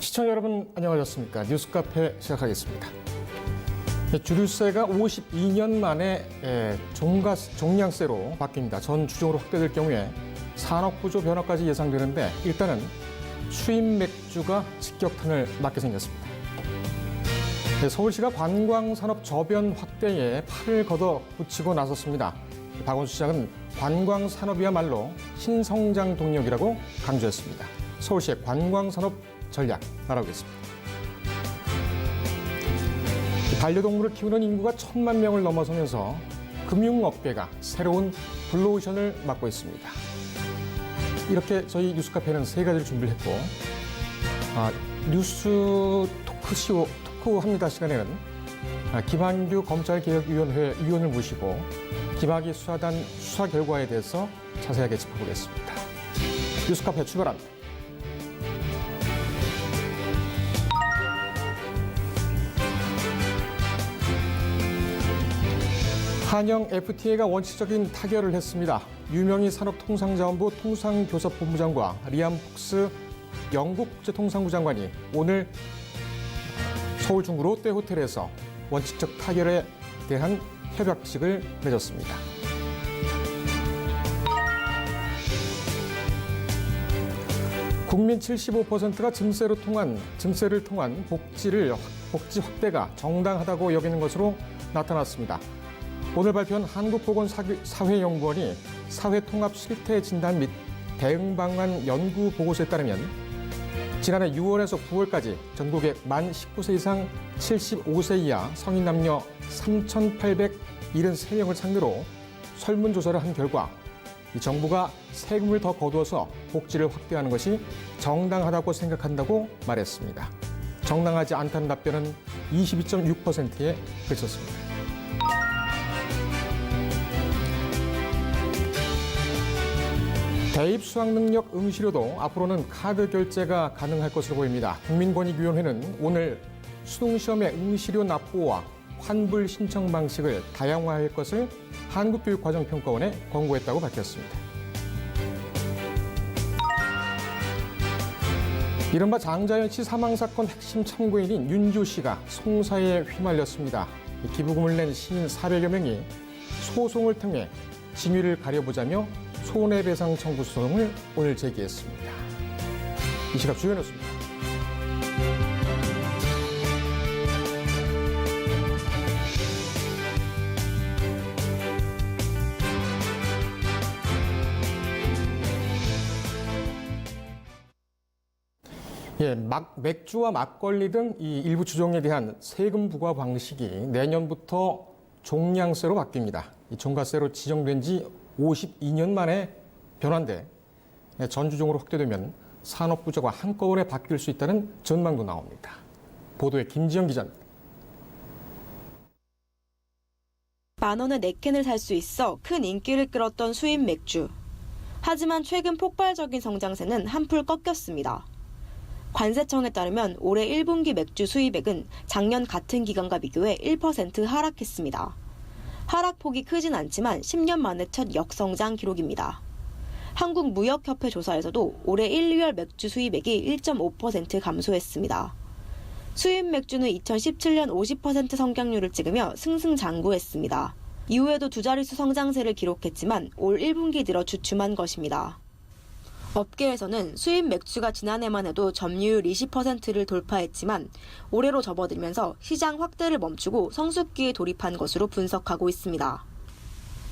시청자 여러분 안녕하셨습니까? 뉴스카페 시작하겠습니다. 주류세가 52년 만에 종량세로 바뀝니다. 전 주종으로 확대될 경우에 산업구조 변화까지 예상되는데 일단은 수입 맥주가 직격탄을 맞게 생겼습니다. 서울시가 관광산업 저변 확대에 팔을 걷어 붙이고 나섰습니다. 박원순 시장은 관광산업이야말로 신성장 동력이라고 강조했습니다. 서울시의 관광산업 전략 알아보겠습니다. 반려동물을 키우는 인구가 1,000만 명을 넘어서면서 금융업계가 새로운 블루오션을 맞고 있습니다. 이렇게 저희 뉴스카페는 세 가지를 준비를 했고 뉴스 토크합니다 시간에는 김한규 검찰개혁위원회 위원을 모시고 김학의 수사단 수사 결과에 대해서 자세하게 짚어보겠습니다. 뉴스카페 출발합니다. 한영 FTA가 원칙적인 타결을 했습니다. 유명희 산업통상자원부 통상교섭본부장과 리암 폭스 영국국제통상부 장관이 오늘 서울 중구 롯데호텔에서 원칙적 타결에 대한 협약식을 맺었습니다. 국민 75%가 증세를 통한 복지 확대가 정당하다고 여기는 것으로 나타났습니다. 오늘 발표한 한국보건사회연구원이 사회통합 실태 진단 및 대응 방안 연구 보고서에 따르면 지난해 6월에서 9월까지 전국의 만 19세 이상 75세 이하 성인 남녀 3,873명을 상대로 설문조사를 한 결과 정부가 세금을 더 거두어서 복지를 확대하는 것이 정당하다고 생각한다고 말했습니다. 정당하지 않다는 답변은 22.6%에 그쳤습니다. 대입 수학능력 응시료도 앞으로는 카드 결제가 가능할 것으로 보입니다. 국민권익위원회는 오늘 수능시험의 응시료 납부와 환불 신청 방식을 다양화할 것을 한국교육과정평가원에 권고했다고 밝혔습니다. 이른바 장자연 씨 사망사건 핵심 참고인인 윤주 씨가 송사에 휘말렸습니다. 기부금을 낸 시민 400여 명이 소송을 통해 진위를 가려보자며 손해배상 청구 소송을 오늘 제기했습니다. 이 시각 주요 뉴스입니다. 맥주와 막걸리 등 이 일부 주종에 대한 세금 부과 방식이 내년부터 종량세로 바뀝니다. 이 종가세로 지정된 지 52년 만에 변화인데 전 주종으로 확대되면 산업 구조가 한꺼번에 바뀔 수 있다는 전망도 나옵니다. 보도에 김지영 기자입니다. 10,000원에 4캔을 살 수 있어 큰 인기를 끌었던 수입 맥주. 하지만 최근 폭발적인 성장세는 한풀 꺾였습니다. 관세청에 따르면 올해 1분기 맥주 수입액은 작년 같은 기간과 비교해 1% 하락했습니다. 하락폭이 크진 않지만 10년 만에 첫 역성장 기록입니다. 한국무역협회 조사에서도 올해 1, 2월 맥주 수입액이 1.5% 감소했습니다. 수입 맥주는 2017년 50% 성장률을 찍으며 승승장구했습니다. 이후에도 두 자릿수 성장세를 기록했지만 올 1분기 들어 주춤한 것입니다. 업계에서는 수입 맥주가 지난해만 해도 점유율 20%를 돌파했지만 올해로 접어들면서 시장 확대를 멈추고 성숙기에 돌입한 것으로 분석하고 있습니다.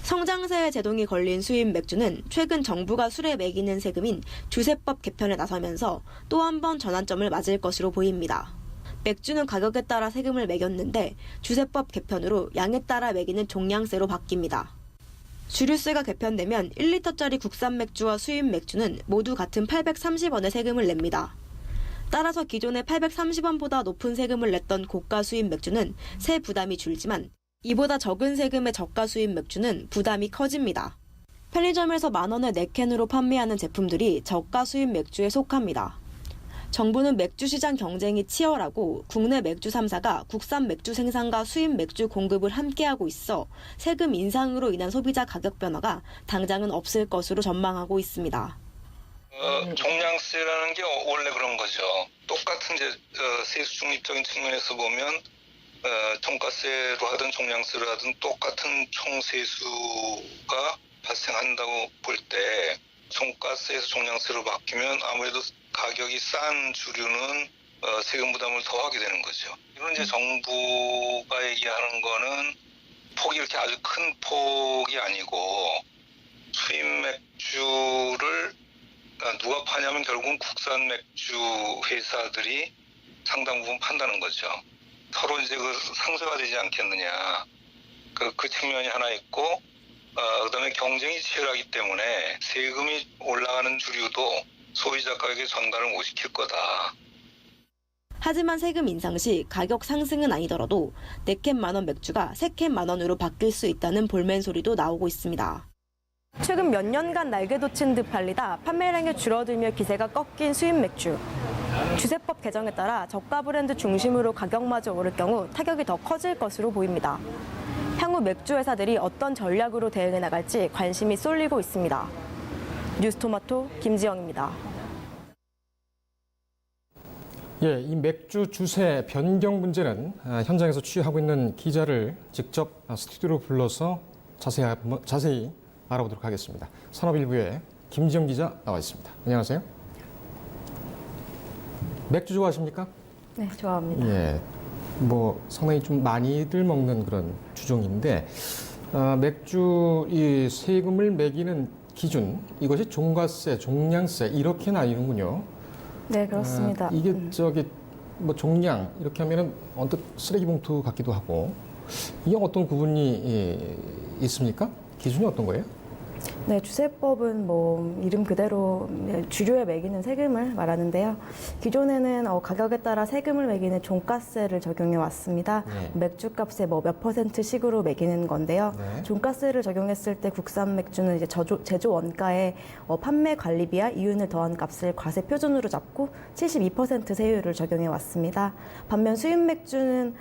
성장세에 제동이 걸린 수입 맥주는 최근 정부가 술에 매기는 세금인 주세법 개편에 나서면서 또 한 번 전환점을 맞을 것으로 보입니다. 맥주는 가격에 따라 세금을 매겼는데 주세법 개편으로 양에 따라 매기는 종량세로 바뀝니다. 주류세가 개편되면 1리터짜리 국산 맥주와 수입 맥주는 모두 같은 830원의 세금을 냅니다. 따라서 기존의 830원보다 높은 세금을 냈던 고가 수입 맥주는 세 부담이 줄지만 이보다 적은 세금의 저가 수입 맥주는 부담이 커집니다. 편의점에서 10,000원에 4캔으로 판매하는 제품들이 저가 수입 맥주에 속합니다. 정부는 맥주 시장 경쟁이 치열하고 국내 맥주 3사가 국산 맥주 생산과 수입 맥주 공급을 함께하고 있어 세금 인상으로 인한 소비자 가격 변화가 당장은 없을 것으로 전망하고 있습니다. 종량세라는 게 원래 그런 거죠. 똑같은 똑같은 세수 중립적인 측면에서 보면 종가세로 하든 종량세로 하든 똑같은 총세수가 발생한다고 볼 때 종가세에서 종량세로 바뀌면 아무래도 가격이 싼 주류는 세금 부담을 더 하게 되는 거죠. 이건 이제 정부가 얘기하는 거는 폭이 이렇게 아주 큰 폭이 아니고 수입 맥주를 누가 파냐면 결국은 국산 맥주 회사들이 상당 부분 판다는 거죠. 서로 이제 상쇄가 되지 않겠느냐. 그 측면이 하나 있고, 그다음에 경쟁이 치열하기 때문에 세금이 올라가는 주류도 소비자 가격에 전가를 못 시킬 거다. 하지만 세금 인상 시 가격 상승은 아니더라도 4캔 만원 맥주가 3캔 만원으로 바뀔 수 있다는 볼멘 소리도 나오고 있습니다. 최근 몇 년간 날개 돋친 듯 팔리다 판매량이 줄어들며 기세가 꺾인 수입 맥주. 주세법 개정에 따라 저가 브랜드 중심으로 가격마저 오를 경우 타격이 더 커질 것으로 보입니다. 향후 맥주 회사들이 어떤 전략으로 대응해 나갈지 관심이 쏠리고 있습니다. 뉴스토마토 김지영입니다. 예, 이 맥주 주세 변경 문제는 현장에서 취재하고 있는 기자를 직접 스튜디오로 불러서 자세히 알아보도록 하겠습니다. 산업일보의 김지영 기자 나와 있습니다. 안녕하세요. 맥주 좋아하십니까? 네, 좋아합니다. 예, 상당히 좀 많이들 먹는 그런 주종인데 맥주 이 세금을 매기는 기준 이것이 종가세, 종량세 이렇게 나뉘는군요. 네, 그렇습니다. 이게 종량 이렇게 하면은 언뜻 쓰레기 봉투 같기도 하고 이게 어떤 구분이 있습니까? 기준이 어떤 거예요? 네, 주세법은 이름 그대로 주류에 매기는 세금을 말하는데요. 기존에는 가격에 따라 세금을 매기는 종가세를 적용해 왔습니다. 네. 맥주값에 몇 %씩으로 매기는 건데요. 네. 종가세를 적용했을 때 국산 맥주는 이제 제조 원가에 판매 관리비와 이윤을 더한 값을 과세 표준으로 잡고 72% 세율을 적용해 왔습니다. 반면 수입 맥주는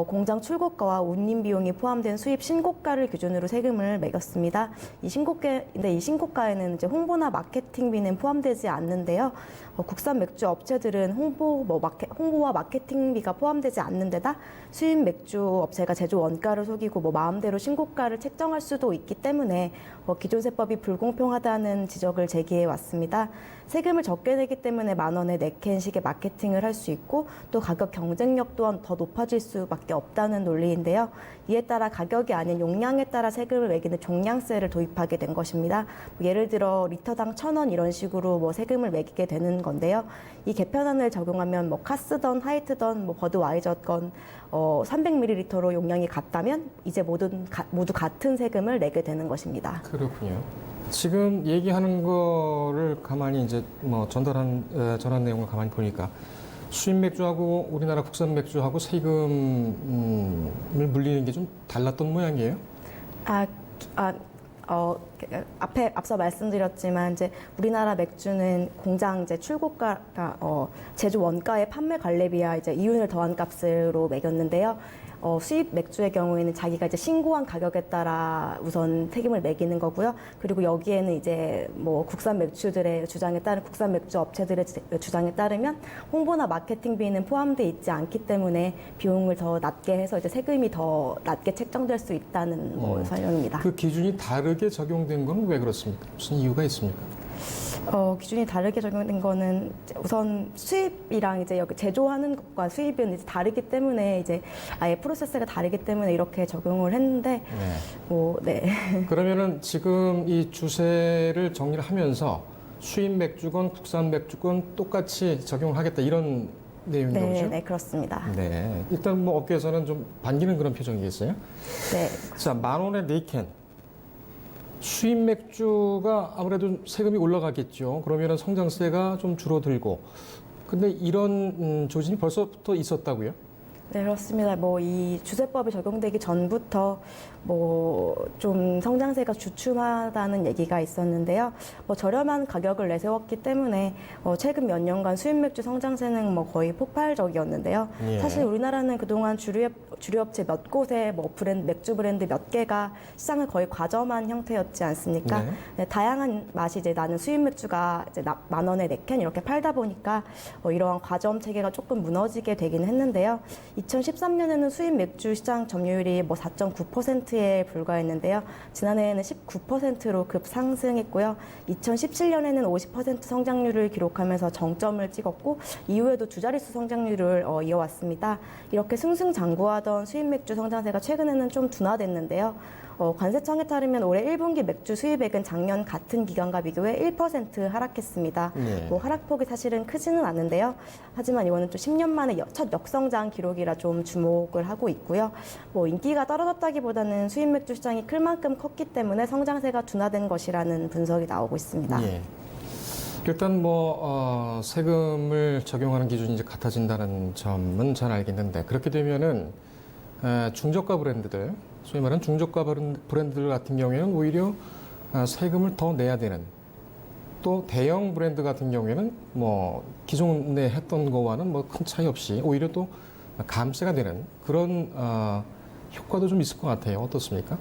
공장 출고가와 운임 비용이 포함된 수입 신고가를 기준으로 세금을 매겼습니다. 이 신고가에는 이제 홍보나 마케팅비는 포함되지 않는데요. 국산 맥주 업체들은 홍보와 마케팅비가 포함되지 않는 데다 수입 맥주 업체가 제조 원가를 속이고 마음대로 신고가를 책정할 수도 있기 때문에 기존 세법이 불공평하다는 지적을 제기해 왔습니다. 세금을 적게 내기 때문에 만 원에 4캔씩의 마케팅을 할 수 있고 또 가격 경쟁력 또한 더 높아질 수밖에 없다는 논리인데요. 이에 따라 가격이 아닌 용량에 따라 세금을 매기는 종량세를 도입하게 된 것입니다. 예를 들어 리터당 1,000원 이런 식으로 세금을 매기게 되는 건데요. 이 개편안을 적용하면 카스던 하이트던 버드와이저건 300ml로 용량이 같다면 이제 모두 같은 세금을 내게 되는 것입니다. 그렇군요. 지금 얘기하는 거를 가만히 이제 전한 내용을 가만히 보니까 수입 맥주하고 우리나라 국산 맥주하고 세금을 물리는 게 좀 달랐던 모양이에요? 앞서 말씀드렸지만 이제 우리나라 맥주는 공장 이제 출고가가 제조 원가의 판매 관리비와 이제 이윤을 더한 값으로 매겼는데요. 수입 맥주의 경우에는 자기가 이제 신고한 가격에 따라 우선 세금을 매기는 거고요. 그리고 여기에는 이제 국산 맥주들의 주장에 따른 국산 맥주 업체들의 주장에 따르면 홍보나 마케팅비는 포함되어 있지 않기 때문에 비용을 더 낮게 해서 이제 세금이 더 낮게 책정될 수 있다는 설명입니다. 그 기준이 다르게 적용된 건 왜 그렇습니까? 무슨 이유가 있습니까? 기준이 다르게 적용된 거는 우선 수입이랑 이제 여기 제조하는 것과 수입은 이제 다르기 때문에 이제 아예 프로세스가 다르기 때문에 이렇게 적용을 했는데 네. 그러면은 지금 이 주세를 정리를 하면서 수입 맥주건 국산 맥주건 똑같이 적용을 하겠다 이런 내용인 거죠? 네, 그렇습니다. 네. 일단 업계에서는 좀 반기는 그런 표정이겠어요? 네. 자, 만 원에 4캔. 수입 맥주가 아무래도 세금이 올라가겠죠. 그러면 성장세가 좀 줄어들고. 근데 이런 조짐이 벌써부터 있었다고요? 네, 그렇습니다. 뭐 이 주세법이 적용되기 전부터 뭐 좀 성장세가 주춤하다는 얘기가 있었는데요. 뭐 저렴한 가격을 내세웠기 때문에 최근 몇 년간 수입 맥주 성장세는 뭐 거의 폭발적이었는데요. 예. 사실 우리나라는 그동안 주류업체 몇 곳에 뭐 맥주 브랜드 몇 개가 시장을 거의 과점한 형태였지 않습니까? 네. 네, 다양한 맛이 이제 나는 수입 맥주가 이제 만 원에 4캔 이렇게 팔다 보니까 이러한 과점 체계가 조금 무너지게 되긴 했는데요. 2013년에는 수입 맥주 시장 점유율이 뭐 4.9%에 불과했는데요. 지난해에는 19%로 급 상승했고요. 2017년에는 50% 성장률을 기록하면서 정점을 찍었고 이후에도 두 자릿수 성장률을 이어왔습니다. 이렇게 승승장구하던 수입 맥주 성장세가 최근에는 좀 둔화됐는데요. 관세청에 따르면 올해 1분기 맥주 수입액은 작년 같은 기간과 비교해 1% 하락했습니다. 네. 뭐 하락폭이 사실은 크지는 않은데요. 하지만 이거는 또 10년 만에 첫 역성장 기록이라 좀 주목을 하고 있고요. 뭐 인기가 떨어졌다기보다는 수입 맥주 시장이 클 만큼 컸기 때문에 성장세가 둔화된 것이라는 분석이 나오고 있습니다. 예. 일단 뭐 세금을 적용하는 기준이 이제 같아진다는 점은 잘 알겠는데 그렇게 되면은 중저가 브랜드들, 소위 말하는 중저가 브랜드들 같은 경우에는 오히려 세금을 더 내야 되는, 또 대형 브랜드 같은 경우에는 뭐 기존에 했던 거와는 뭐 큰 차이 없이 오히려 또 감세가 되는 그런 효과도 좀 있을 것 같아요. 어떻습니까?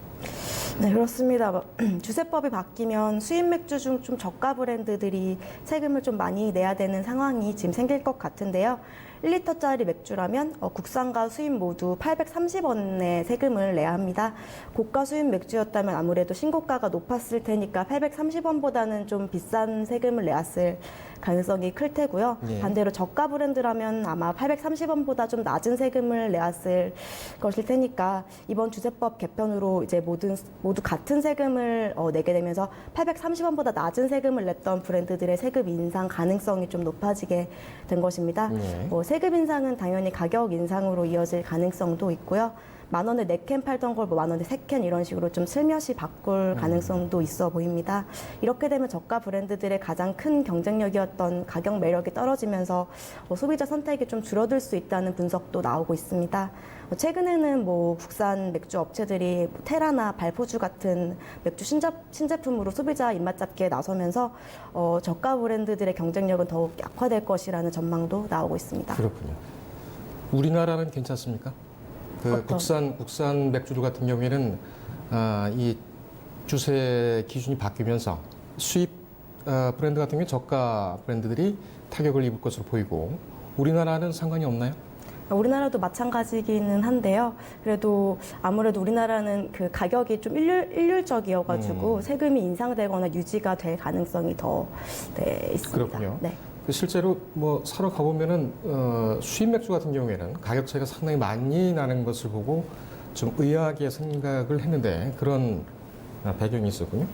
네, 그렇습니다. 주세법이 바뀌면 수입 맥주 중 좀 저가 브랜드들이 세금을 좀 많이 내야 되는 상황이 지금 생길 것 같은데요. 1리터짜리 맥주라면 국산과 수입 모두 830원의 세금을 내야 합니다. 고가 수입 맥주였다면 아무래도 신고가가 높았을 테니까 830원보다는 좀 비싼 세금을 내었을 가능성이 클 테고요. 예. 반대로 저가 브랜드라면 아마 830원보다 좀 낮은 세금을 내었을 것일 테니까 이번 주세법 개편으로 이제 모두 같은 세금을 내게 되면서 830원보다 낮은 세금을 냈던 브랜드들의 세금 인상 가능성이 좀 높아지게 된 것입니다. 예. 세금 인상은 당연히 가격 인상으로 이어질 가능성도 있고요. 만 원에 4캔 팔던 걸 만 원에 3캔 이런 식으로 좀 슬며시 바꿀 가능성도 있어 보입니다. 이렇게 되면 저가 브랜드들의 가장 큰 경쟁력이었던 가격 매력이 떨어지면서 소비자 선택이 좀 줄어들 수 있다는 분석도 나오고 있습니다. 최근에는 뭐 국산 맥주 업체들이 테라나 발포주 같은 맥주 신제품으로 소비자 입맛 잡기에 나서면서 저가 브랜드들의 경쟁력은 더욱 약화될 것이라는 전망도 나오고 있습니다. 그렇군요. 우리나라는 괜찮습니까? 국산 맥주들 같은 경우에는 이 주세 기준이 바뀌면서 수입 브랜드 같은 경우 저가 브랜드들이 타격을 입을 것으로 보이고 우리나라는 상관이 없나요? 우리나라도 마찬가지기는 한데요. 그래도 아무래도 우리나라는 그 가격이 좀 일률적이어가지고 세금이 인상되거나 유지가 될 가능성이 더 있습니다. 그렇군요. 네. 실제로 뭐 사러 가보면은 수입 맥주 같은 경우에는 가격 차이가 상당히 많이 나는 것을 보고 좀 의아하게 생각을 했는데 그런 배경이 있었군요.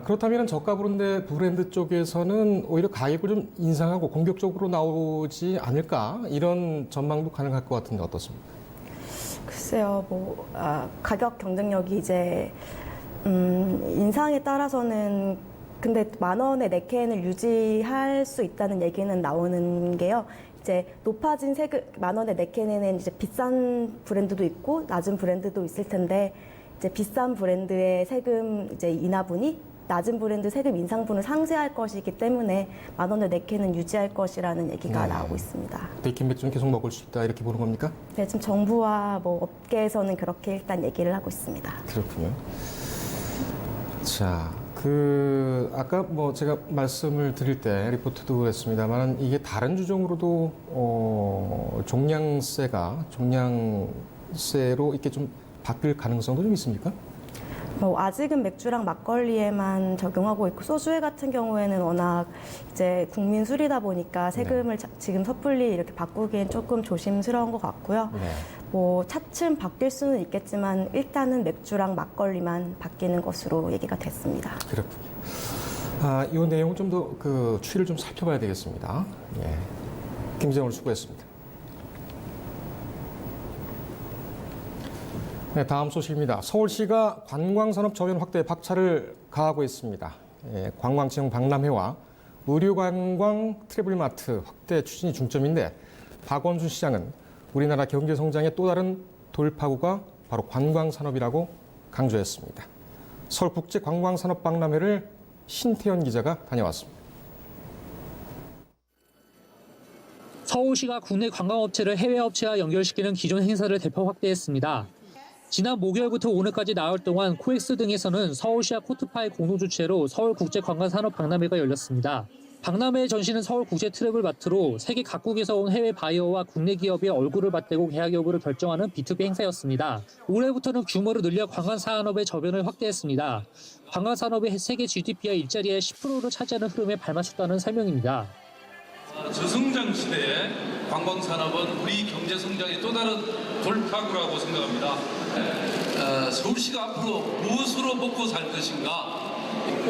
그렇다면 저가 브랜드 쪽에서는 오히려 가격을 좀 인상하고 공격적으로 나오지 않을까 이런 전망도 가능할 것 같은데 어떻습니까? 글쎄요, 가격 경쟁력이 이제 인상에 따라서는 근데 만 원에 4캔을 유지할 수 있다는 얘기는 나오는 게요. 이제 높아진 세금 만 원에 4캔에는 이제 비싼 브랜드도 있고 낮은 브랜드도 있을 텐데 이제 비싼 브랜드의 세금 이제 인하분이 낮은 브랜드 세금 인상분을 상쇄할 것이기 때문에 만 원에 4캔은 유지할 것이라는 얘기가 나오고 있습니다. 4캔 맥주는 계속 먹을 수 있다 이렇게 보는 겁니까? 네, 지금 정부와 뭐 업계에서는 그렇게 일단 얘기를 하고 있습니다. 그렇군요. 자, 아까 뭐 제가 말씀을 드릴 때 리포트도 그랬습니다만 이게 다른 주종으로도 종량세로 이렇게 좀 바뀔 가능성도 좀 있습니까? 아직은 맥주랑 막걸리에만 적용하고 있고 소주회 같은 경우에는 워낙 이제 국민 술이다 보니까 세금을 지금 섣불리 이렇게 바꾸기엔 조금 조심스러운 것 같고요. 네. 차츰 바뀔 수는 있겠지만 일단은 맥주랑 막걸리만 바뀌는 것으로 얘기가 됐습니다. 그렇군요. 이 내용을 좀 더 추이를 좀 살펴봐야 되겠습니다. 예. 김재원 수고했습니다. 네, 다음 소식입니다. 서울시가 관광산업 저변 확대에 박차를 가하고 있습니다. 예, 관광지형 박람회와 의료관광 트래블마트 확대 추진이 중점인데 박원순 시장은 우리나라 경제 성장의 또 다른 돌파구가 바로 관광산업이라고 강조했습니다. 서울국제관광산업박람회를 신태연 기자가 다녀왔습니다. 서울시가 국내 관광업체를 해외 업체와 연결시키는 기존 행사를 대폭 확대했습니다. 지난 목요일부터 오늘까지 나흘 동안 코엑스 등에서는 서울시와 코트파의 공동 주최로 서울국제관광산업박람회가 열렸습니다. 박람회의 전시는 서울국제 트래블 마트로 세계 각국에서 온 해외 바이어와 국내 기업의 얼굴을 맞대고 계약 여부를 결정하는 B2B 행사였습니다. 올해부터는 규모를 늘려 관광산업의 저변을 확대했습니다. 관광산업의 세계 GDP의 일자리의 10%를 차지하는 흐름에 발맞췄다는 설명입니다. 저성장 시대에 관광산업은 우리 경제 성장의 또 다른 돌파구라고 생각합니다. 서울시가 앞으로 무엇으로 먹고 살 것인가?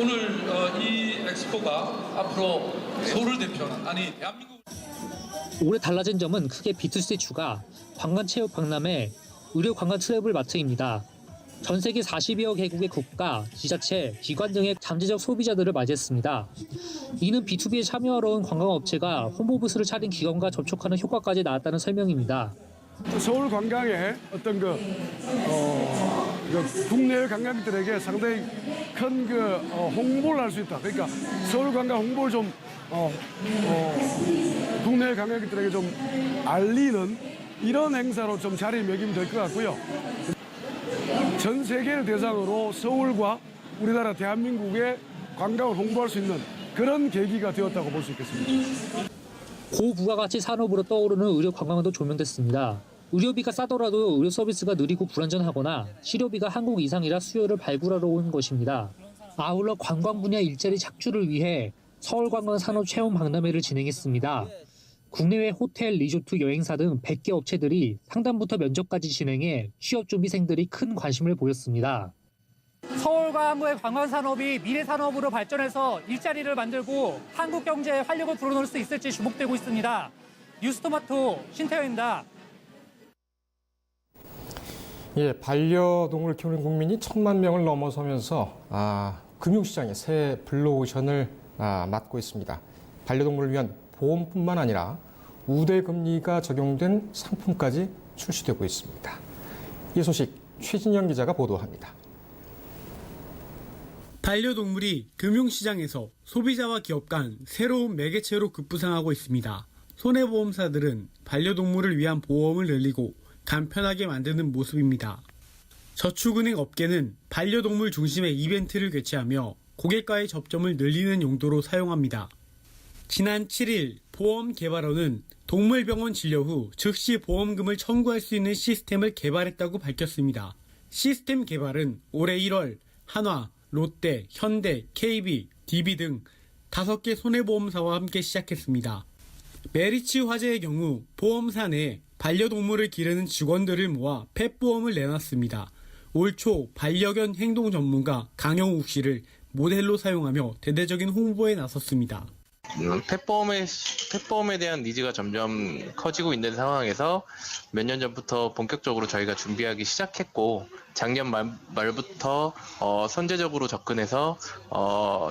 오늘 이 엑스포가 앞으로 서울을 대표하는 대한민국. 올해 달라진 점은 크게 B2C 추가, 관광체육 박람회, 의료 관광 트래블 마트입니다. 전 세계 40여 개국의 국가, 지자체, 기관 등의 잠재적 소비자들을 맞이했습니다. 이는 B2B에 참여하러 온 관광업체가 홍보부스를 차린 기관과 접촉하는 효과까지 나왔다는 설명입니다. 서울 관광의 어떤 국내 관광객들에게 상당히 큰 홍보를 할 수 있다. 그러니까 서울 관광 홍보를 좀 국내 관광객들에게 좀 알리는 이런 행사로 좀 자리매김이 될 것 같고요. 전 세계를 대상으로 서울과 우리나라 대한민국의 관광을 홍보할 수 있는 그런 계기가 되었다고 볼 수 있겠습니다. 고부가가치 산업으로 떠오르는 의료 관광도 조명됐습니다. 의료비가 싸더라도 의료 서비스가 느리고 불안전하거나 치료비가 한국 이상이라 수요를 발굴하러 온 것입니다. 아울러 관광 분야 일자리 착취를 위해 서울관광산업체험박람회를 진행했습니다. 국내외 호텔, 리조트, 여행사 등 100개 업체들이 상담부터 면접까지 진행해 취업준비생들이 큰 관심을 보였습니다. 서울과 한국의 관광산업이 미래산업으로 발전해서 일자리를 만들고 한국 경제에 활력을 불어넣을 수 있을지 주목되고 있습니다. 뉴스토마토 신태현입니다. 예, 반려동물 키우는 국민이 1,000만 명을 넘어서면서 금융시장의 새 블루오션을 맞고 있습니다. 반려동물을 위한 보험뿐만 아니라 우대금리가 적용된 상품까지 출시되고 있습니다. 이 소식 최진영 기자가 보도합니다. 반려동물이 금융시장에서 소비자와 기업 간 새로운 매개체로 급부상하고 있습니다. 손해보험사들은 반려동물을 위한 보험을 늘리고 간편하게 만드는 모습입니다. 저축은행 업계는 반려동물 중심의 이벤트를 개최하며 고객과의 접점을 늘리는 용도로 사용합니다. 지난 7일 보험개발원은 동물병원 진료 후 즉시 보험금을 청구할 수 있는 시스템을 개발했다고 밝혔습니다. 시스템 개발은 올해 1월 한화, 롯데, 현대, KB, DB 등 5개 손해보험사와 함께 시작했습니다. 메리츠 화재의 경우 보험사 내 반려동물을 기르는 직원들을 모아 펫보험을 내놨습니다. 올 초 반려견 행동 전문가 강영욱 씨를 모델로 사용하며 대대적인 홍보에 나섰습니다. 펫보험에 대한 니즈가 점점 커지고 있는 상황에서 몇 년 전부터 본격적으로 저희가 준비하기 시작했고 작년 말부터 선제적으로 접근해서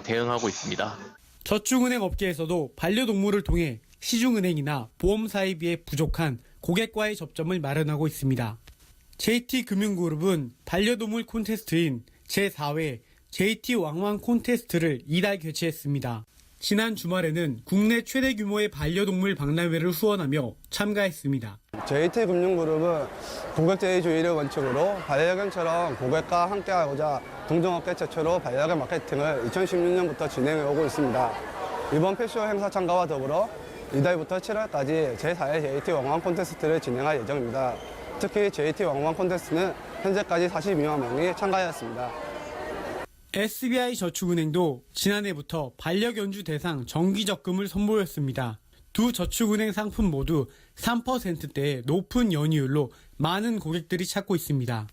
대응하고 있습니다. 저축은행 업계에서도 반려동물을 통해 시중은행이나 보험사에 비해 부족한 고객과의 접점을 마련하고 있습니다. JT금융그룹은 반려동물 콘테스트인 제4회 JT왕왕 콘테스트를 이달 개최했습니다. 지난 주말에는 국내 최대 규모의 반려동물 박람회를 후원하며 참가했습니다. JT금융그룹은 고객제의주의를 원칙으로 반려견처럼 고객과 함께하고자 동종업계 최초로 반려견 마케팅을 2016년부터 진행해오고 있습니다. 이번 패쇼 행사 참가와 더불어 이달부터 7월까지 제4회 JT왕왕 콘테스트를 진행할 예정입니다. 특히 JT왕왕 콘테스트는 현재까지 42만 명이 참가하였습니다. SBI저축은행도 지난해부터 반려견주 대상 정기적금을 선보였습니다. 두 저축은행 상품 모두 3%대의 높은 연이율로 많은 고객들이 찾고 있습니다.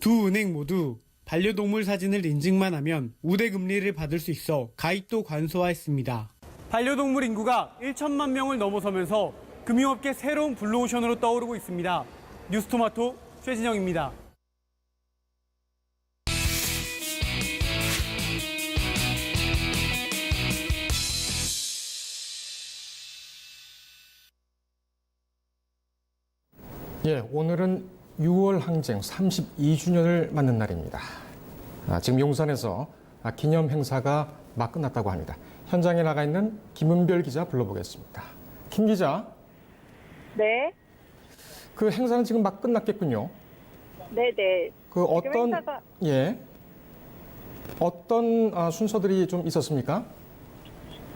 두 은행 모두 반려동물 사진을 인증만 하면 우대금리를 받을 수 있어 가입도 간소화했습니다. 반려동물 인구가 1천만 명을 넘어서면서 금융업계 새로운 블루오션으로 떠오르고 있습니다. 뉴스토마토 최진영입니다. 예, 오늘은 6월 항쟁 32주년을 맞는 날입니다. 지금 용산에서 기념 행사가 막 끝났다고 합니다. 현장에 나가 있는 김은별 기자 불러보겠습니다. 김 기자. 네. 그 행사는 지금 막 끝났겠군요. 네네. 그 어떤 순서들이 좀 있었습니까?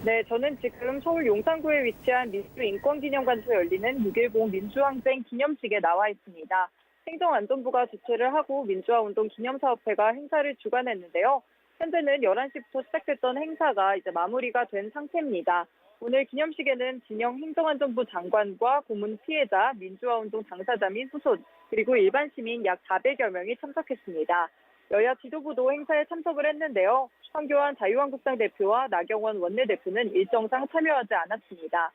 네, 저는 지금 서울 용산구에 위치한 민주인권기념관에서 열리는 6.10 민주항쟁 기념식에 나와 있습니다. 행정안전부가 주최를 하고 민주화운동 기념사업회가 행사를 주관했는데요. 현재는 11시부터 시작됐던 행사가 이제 마무리가 된 상태입니다. 오늘 기념식에는 진영 행정안전부 장관과 고문 피해자, 민주화운동 당사자 및 후손, 그리고 일반 시민 약 400여 명이 참석했습니다. 여야 지도부도 행사에 참석을 했는데요. 황교안 자유한국당 대표와 나경원 원내대표는 일정상 참여하지 않았습니다.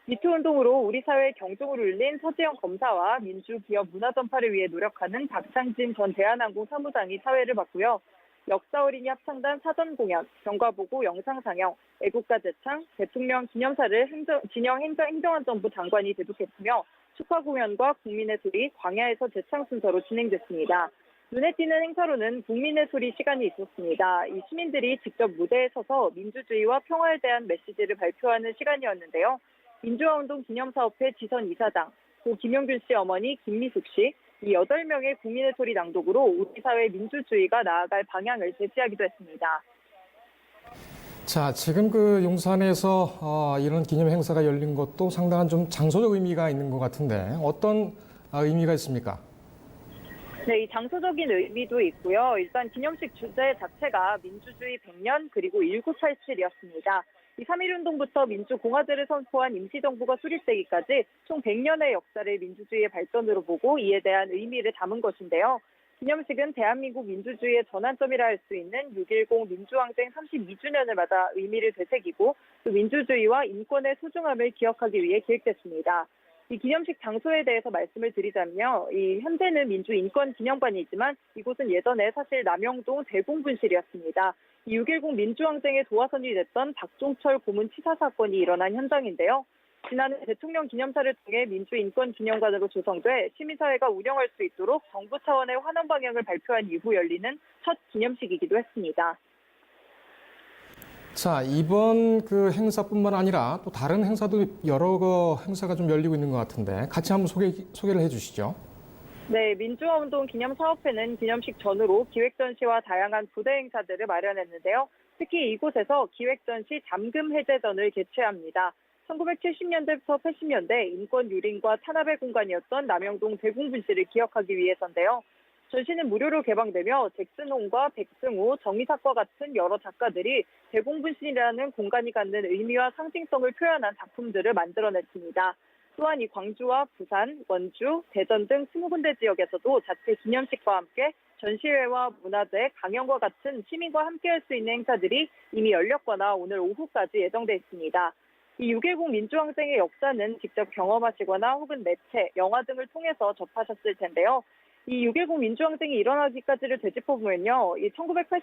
미투운동으로 우리 사회에 경종을 울린 서지영 검사와 민주기업 문화 전파를 위해 노력하는 박창진 전 대한항공 사무장이 사회를 봤고요. 역사 어린이 합창단 사전 공연, 경과보고 영상 상영, 애국가 제창, 대통령 기념사를 진영 행정안전부 장관이 대독했으며 축하 공연과 국민의 소리, 광야에서 제창 순서로 진행됐습니다. 눈에 띄는 행사로는 국민의 소리 시간이 있었습니다. 이 시민들이 직접 무대에 서서 민주주의와 평화에 대한 메시지를 발표하는 시간이었는데요. 민주화운동 기념사업회 지선 이사장, 고 김용균 씨 어머니 김미숙 씨, 이 8명의 국민의 소리 낭독으로 우리 사회 민주주의가 나아갈 방향을 제시하기도 했습니다. 자, 지금 그 용산에서 이런 기념 행사가 열린 것도 상당한 좀 장소적 의미가 있는 것 같은데 어떤 의미가 있습니까? 네, 이 장소적인 의미도 있고요. 일단 기념식 주제 자체가 민주주의 100년 그리고 1987이었습니다. 이 3.1운동부터 민주공화제를 선포한 임시정부가 수립되기까지 총 100년의 역사를 민주주의의 발전으로 보고 이에 대한 의미를 담은 것인데요. 기념식은 대한민국 민주주의의 전환점이라 할 수 있는 6.10 민주항쟁 32주년을 맞아 의미를 되새기고 또 민주주의와 인권의 소중함을 기억하기 위해 기획됐습니다. 이 기념식 장소에 대해서 말씀을 드리자면요. 현재는 민주인권기념관이지만 이곳은 예전에 사실 남영동 대공분실이었습니다. 이 6.10 민주항쟁의 도화선이 됐던 박종철 고문 치사 사건이 일어난 현장인데요. 지난해 대통령 기념사를 통해 민주인권기념관으로 조성돼 시민사회가 운영할 수 있도록 정부 차원의 환원 방향을 발표한 이후 열리는 첫 기념식이기도 했습니다. 자, 이번 그 행사뿐만 아니라 또 다른 행사도 여러 행사가 좀 열리고 있는 것 같은데 같이 한번 소개를 해 주시죠. 네, 민주화운동 기념사업회는 기념식 전후로 기획전시와 다양한 부대 행사들을 마련했는데요. 특히 이곳에서 기획전시 잠금 해제전을 개최합니다. 1970년대부터 80년대 인권 유린과 탄압의 공간이었던 남영동 대공분실을 기억하기 위해서인데요. 전시는 무료로 개방되며 잭슨홍과 백승우, 정의삭과 같은 여러 작가들이 대공분실이라는 공간이 갖는 의미와 상징성을 표현한 작품들을 만들어냈습니다. 또한 이 광주와 부산, 원주, 대전 등 20군데 지역에서도 자체 기념식과 함께 전시회와 문화제, 강연과 같은 시민과 함께할 수 있는 행사들이 이미 열렸거나 오늘 오후까지 예정돼 있습니다. 이 6.10 민주항쟁의 역사는 직접 경험하시거나 혹은 매체, 영화 등을 통해서 접하셨을 텐데요. 이 6.10 민주항쟁이 일어나기까지를 되짚어보면요. 이 1987